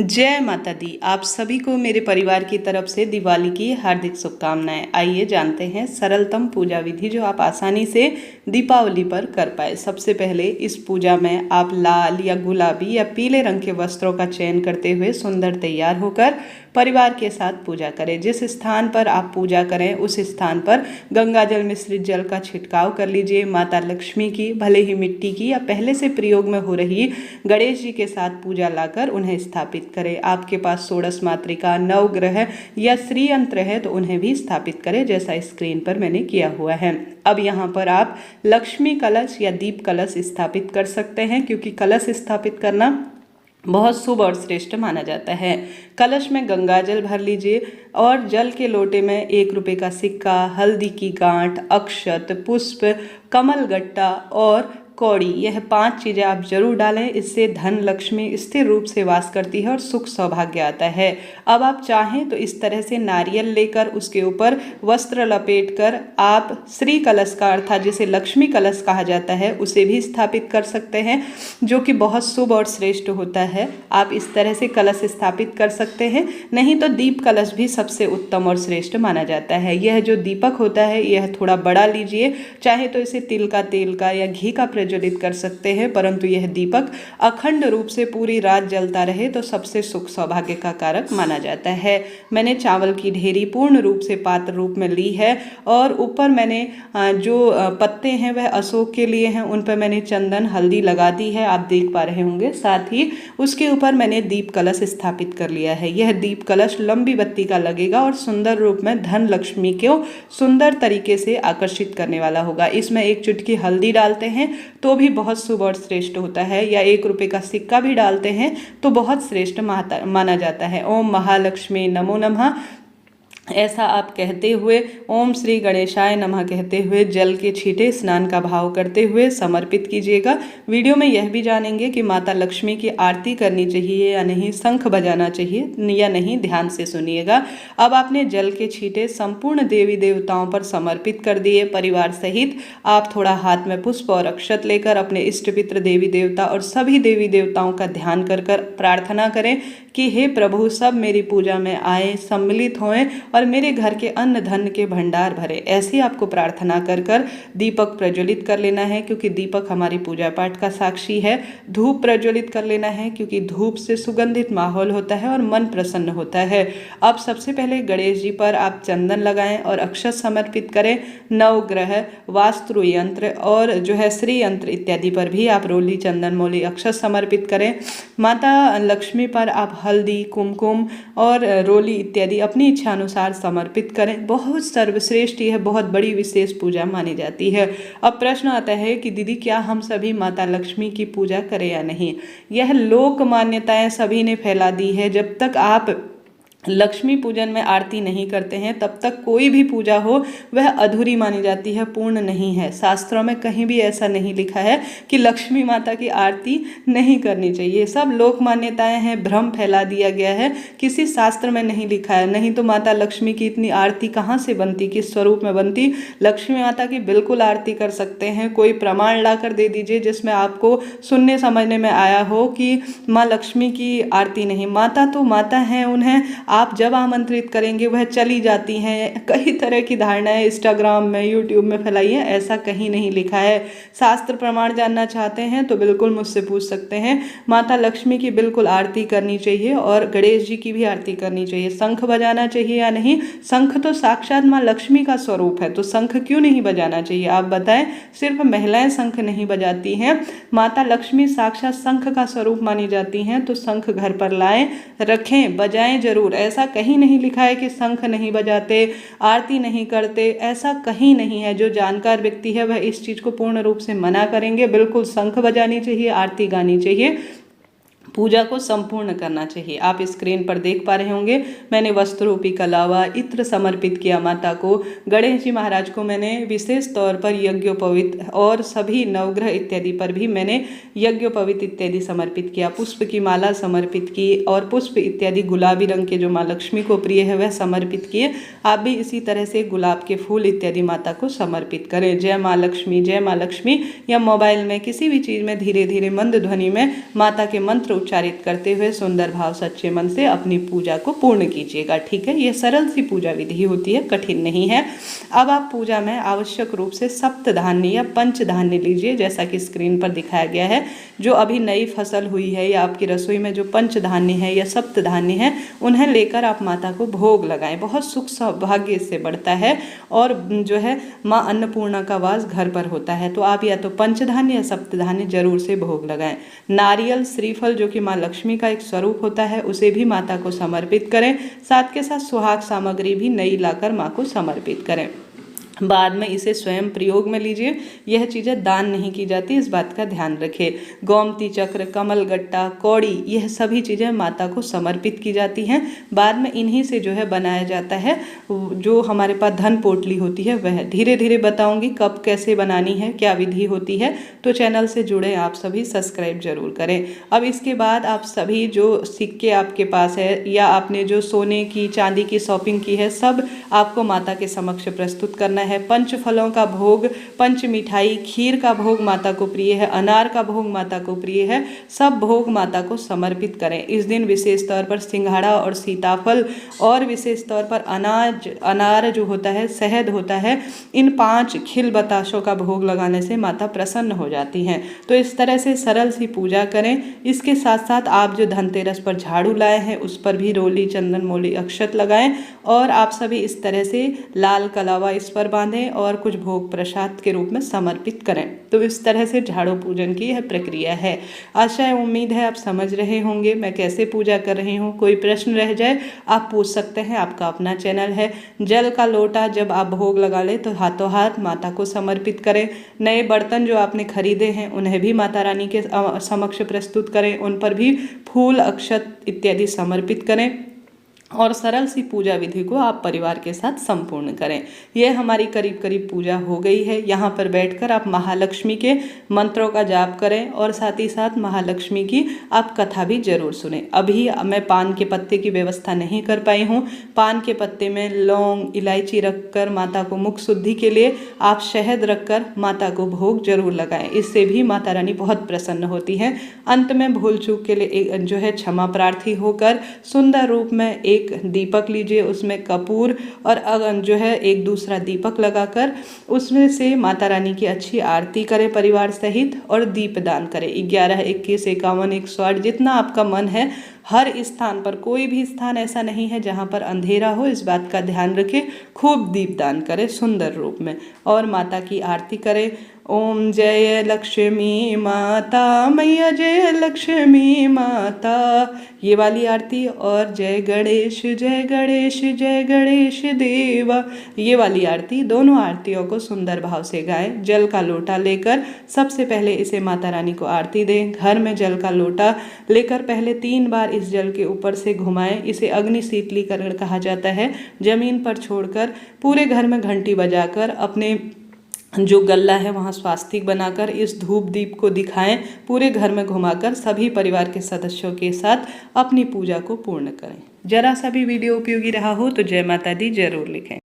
जय माता दी। आप सभी को मेरे परिवार की तरफ से दिवाली की हार्दिक शुभकामनाएं। आइए जानते हैं सरलतम पूजा विधि जो आप आसानी से दीपावली पर कर पाए। सबसे पहले इस पूजा में आप लाल या गुलाबी या पीले रंग के वस्त्रों का चयन करते हुए सुंदर तैयार होकर परिवार के साथ पूजा करें। जिस स्थान पर आप पूजा करें उस स्थान पर गंगा जल मिश्रित जल का छिड़काव कर लीजिए। माता लक्ष्मी की, भले ही मिट्टी की या पहले से प्रयोग में हो रही गणेश जी के साथ पूजा लाकर उन्हें स्थापित करें। आपके पास षोडश मातृका, नवग्रह या श्री यंत्र है तो उन्हें भी स्थापित करें, जैसा स्क्रीन पर मैंने किया हुआ है। अब यहाँ पर आप लक्ष्मी कलश या दीप कलश स्थापित कर सकते हैं, क्योंकि कलश स्थापित करना बहुत शुभ और श्रेष्ठ माना जाता है। कलश में गंगा जल भर लीजिए और जल के लोटे में 1 रुपये का सिक्का, हल्दी की गांठ, अक्षत, पुष्प, कमल गट्टा और कौड़ी, यह 5 चीज़ें आप जरूर डालें। इससे धन लक्ष्मी स्थिर रूप से वास करती है और सुख सौभाग्य आता है। अब आप चाहें तो इस तरह से नारियल लेकर उसके ऊपर वस्त्र लपेटकर आप श्री कलश का, अर्थात जिसे लक्ष्मी कलश कहा जाता है, उसे भी स्थापित कर सकते हैं, जो कि बहुत शुभ और श्रेष्ठ होता है। आप इस तरह से कलश स्थापित कर सकते हैं। नहीं तो दीप कलश भी सबसे उत्तम और श्रेष्ठ माना जाता है। यह जो दीपक होता है यह थोड़ा बड़ा लीजिए, चाहे तो इसे तिल का, तेल का या घी का प्रज्वलित कर सकते हैं, परंतु यह दीपक अखंड रूप से पूरी रात जलता रहे तो सबसे सुख सौभाग्य का कारक माना जाता है। मैंने चावल की ढेरी पूर्ण रूप से पात्र रूप में ली है और ऊपर मैंने जो पत्ते हैं वह अशोक के लिए हैं, उन पर मैंने चंदन हल्दी लगा दी है, आप देख पा रहे होंगे। साथ ही उसके ऊपर मैंने दीप कलश स्थापित कर लिया है। यह दीप कलश लंबी बत्ती का लगेगा और सुंदर रूप में धन लक्ष्मी को सुंदर तरीके से आकर्षित करने वाला होगा। इसमें 1 चुटकी हल्दी डालते हैं तो भी बहुत शुभ और श्रेष्ठ होता है, या 1 रुपये का सिक्का भी डालते हैं तो बहुत श्रेष्ठ माना जाता है। ओम महालक्ष्मी नमो नमः ऐसा आप कहते हुए, ओम श्री गणेशाय नमः कहते हुए जल के छींटे स्नान का भाव करते हुए समर्पित कीजिएगा। वीडियो में यह भी जानेंगे कि माता लक्ष्मी की आरती करनी चाहिए या नहीं, शंख बजाना चाहिए या नहीं, ध्यान से सुनिएगा। अब आपने जल के छींटे संपूर्ण देवी देवताओं पर समर्पित कर दिए। परिवार सहित आप थोड़ा हाथ में पुष्प और अक्षत लेकर अपने इष्ट पित्र देवी देवता और सभी देवी देवताओं का ध्यान कर प्रार्थना करें कि हे प्रभु, सब मेरी पूजा में आए, सम्मिलित होएं और मेरे घर के अन्न धन के भंडार भरे। ऐसे आपको प्रार्थना कर दीपक प्रज्वलित कर लेना है, क्योंकि दीपक हमारी पूजा पाठ का साक्षी है। धूप प्रज्वलित कर लेना है, क्योंकि धूप से सुगंधित माहौल होता है और मन प्रसन्न होता है। अब सबसे पहले गणेश जी पर आप चंदन लगाएं और अक्षत समर्पित करें। नवग्रह, वास्तु यंत्र और जो है श्री यंत्र इत्यादि पर भी आप रोली, चंदन, मौली, अक्षत समर्पित करें। माता लक्ष्मी पर आप हल्दी, कुमकुम और रोली इत्यादि अपनी इच्छा अनुसार समर्पित करें। बहुत सर्वश्रेष्ठ यह बहुत बड़ी विशेष पूजा मानी जाती है। अब प्रश्न आता है कि दीदी क्या हम सभी माता लक्ष्मी की पूजा करें या नहीं। यह लोक मान्यताएं सभी ने फैला दी है। जब तक आप लक्ष्मी पूजन में आरती नहीं करते हैं तब तक कोई भी पूजा हो वह अधूरी मानी जाती है, पूर्ण नहीं है। शास्त्रों में कहीं भी ऐसा नहीं लिखा है कि लक्ष्मी माता की आरती नहीं करनी चाहिए। सब लोक मान्यताएं हैं, भ्रम फैला दिया गया है, किसी शास्त्र में नहीं लिखा है। नहीं तो माता लक्ष्मी की इतनी आरती कहाँ से बनती, किस स्वरूप में बनती। लक्ष्मी माता की बिल्कुल आरती कर सकते हैं। कोई प्रमाण ला कर दे दीजिए जिसमें आपको सुनने समझने में आया हो कि माँ लक्ष्मी की आरती नहीं। माता तो माता हैं, उन्हें आप जब आमंत्रित करेंगे वह चली जाती हैं। कई तरह की धारणाएं इंस्टाग्राम में, यूट्यूब में फैलाई है, ऐसा कहीं नहीं लिखा है। शास्त्र प्रमाण जानना चाहते हैं तो बिल्कुल मुझसे पूछ सकते हैं। माता लक्ष्मी की बिल्कुल आरती करनी चाहिए और गणेश जी की भी आरती करनी चाहिए। शंख बजाना चाहिए या नहीं, शंख तो साक्षात माँ लक्ष्मी का स्वरूप है, तो शंख क्यों नहीं बजाना चाहिए आप बताएं। सिर्फ महिलाएं शंख नहीं बजाती हैं, माता लक्ष्मी साक्षात शंख का स्वरूप मानी जाती हैं। तो शंख घर पर लाएं, रखें, बजाएं जरूर। ऐसा कहीं नहीं लिखा है कि शंख नहीं बजाते, आरती नहीं करते, ऐसा कहीं नहीं है। जो जानकार व्यक्ति है वह इस चीज़ को पूर्ण रूप से मना करेंगे। बिल्कुल शंख बजानी चाहिए, आरती गानी चाहिए, पूजा को संपूर्ण करना चाहिए। आप स्क्रीन पर देख पा रहे होंगे मैंने वस्त्रोपी कलावा इत्र समर्पित किया माता को। गणेश जी महाराज को मैंने विशेष तौर पर यज्ञोपवीत और सभी नवग्रह इत्यादि पर भी मैंने यज्ञोपवीत इत्यादि समर्पित किया। पुष्प की माला समर्पित की और पुष्प इत्यादि गुलाबी रंग के जो माँ लक्ष्मी को प्रिय है वह समर्पित किए। आप भी इसी तरह से गुलाब के फूल इत्यादि माता को समर्पित करें। जय माँ लक्ष्मी, जय माँ लक्ष्मी, या मोबाइल में किसी भी चीज़ में धीरे धीरे मंद ध्वनि में माता के मंत्र उच्चारित करते हुए सुंदर भाव सच्चे मन से अपनी पूजा को पूर्ण कीजिएगा। ठीक है, यह सरल सी पूजा विधि होती है, कठिन नहीं है। अब आप पूजा में आवश्यक रूप से सप्तधान्य या पंचधान्य लीजिए, जैसा कि स्क्रीन पर दिखाया गया है। जो अभी नई फसल हुई है या आपकी रसोई में जो पंचधान्य है या सप्तधान्य है, उन्हें लेकर आप माता को भोग लगाएं। बहुत सुख सौभाग्य इससे बढ़ता है और जो है माँ अन्नपूर्णा का वास घर पर होता है। तो आप या तो पंचधान्य या सप्तधान्य जरूर से भोग लगाएं। नारियल, श्रीफल जो कि माँ लक्ष्मी का एक स्वरूप होता है, उसे भी माता को समर्पित करें। साथ के साथ सुहाग सामग्री भी नई लाकर माँ को समर्पित करें। बाद में इसे स्वयं प्रयोग में लीजिए। यह चीज़ें दान नहीं की जाती, इस बात का ध्यान रखें। गोमती चक्र, कमल गट्टा, कौड़ी, यह सभी चीज़ें माता को समर्पित की जाती हैं। बाद में इन्हीं से जो है बनाया जाता है जो हमारे पास धन पोटली होती है वह। धीरे धीरे बताऊंगी कब कैसे बनानी है, क्या विधि होती है। तो चैनल से जुड़े आप सभी सब्सक्राइब जरूर करें। अब इसके बाद आप सभी जो सिक्के आपके पास है या आपने जो सोने की चांदी की शॉपिंग की है, सब आपको माता के समक्ष प्रस्तुत करना है। पंच फलों का भोग, पंच मिठाई, खीर का भोग माता को प्रिय है, अनार का भोग माता को प्रिय है, सब भोग माता को समर्पित करें। इस दिन विशेष तौर पर सिंघाड़ा और सीताफल और विशेष तौर पर अनार जो होता है, शहद होता है, इन 5 खिल बताशों का भोग लगाने से माता प्रसन्न हो जाती हैं। तो इस तरह से सरल सी पूजा करें। इसके साथ साथ आप जो धनतेरस पर झाड़ू लाए हैं उस पर भी रोली, चंदन, मोली, अक्षत लगाएं और आप सभी इस तरह से लाल कलावा इस पर बांधें और कुछ भोग प्रसाद के रूप में समर्पित करें। तो इस तरह से झाड़ू पूजन की यह प्रक्रिया है। आशा है, उम्मीद है आप समझ रहे होंगे मैं कैसे पूजा कर रही हूँ। कोई प्रश्न रह जाए आप पूछ सकते हैं, आपका अपना चैनल है। जल का लोटा जब आप भोग लगा लें तो हाथों हाथ माता को समर्पित करें। नए बर्तन जो आपने खरीदे हैं उन्हें भी माता रानी के समक्ष प्रस्तुत करें, उन पर भी फूल, अक्षत इत्यादि समर्पित करें और सरल सी पूजा विधि को आप परिवार के साथ संपूर्ण करें। यह हमारी करीब करीब पूजा हो गई है। यहाँ पर बैठकर आप महालक्ष्मी के मंत्रों का जाप करें और साथ ही साथ महालक्ष्मी की आप कथा भी जरूर सुनें। अभी मैं पान के पत्ते की व्यवस्था नहीं कर पाई हूँ। पान के पत्ते में लौंग, इलायची रखकर माता को मुख शुद्धि के लिए आप शहद रखकर माता को भोग जरूर लगाएं। इससे भी माता रानी बहुत प्रसन्न होती हैं। अंत में भूल चूक के लिए जो है क्षमा प्रार्थी होकर सुंदर रूप में एक दीपक लीजिए, उसमें कपूर और जो है एक दूसरा दीपक लगाकर उसमें से माता रानी की अच्छी आरती करें परिवार सहित और दीप दान करें। 11, 21, 51, 108 जितना आपका मन है। हर स्थान पर, कोई भी स्थान ऐसा नहीं है जहाँ पर अंधेरा हो, इस बात का ध्यान रखें। खूब दीपदान करें सुंदर रूप में और माता की आरती करें। ओम जय लक्ष्मी माता, मैया जय लक्ष्मी माता, ये वाली आरती, और जय गणेश जय गणेश जय गणेश देवा, ये वाली आरती। दोनों आरतियों को सुंदर भाव से गाएं। जल का लोटा लेकर सबसे पहले इसे माता रानी को आरती दें। घर में जल का लोटा लेकर पहले 3 बार इस जल के ऊपर से घुमाएं। इसे अग्नि शीतलीकरण कहा जाता है। जमीन पर छोड़कर पूरे घर में घंटी बजाकर अपने जो गल्ला है वहाँ स्वास्तिक बनाकर इस धूप दीप को दिखाएं। पूरे घर में घुमाकर सभी परिवार के सदस्यों के साथ अपनी पूजा को पूर्ण करें। जरा सा भी वीडियो उपयोगी रहा हो तो जय माता दी जरूर लिखें।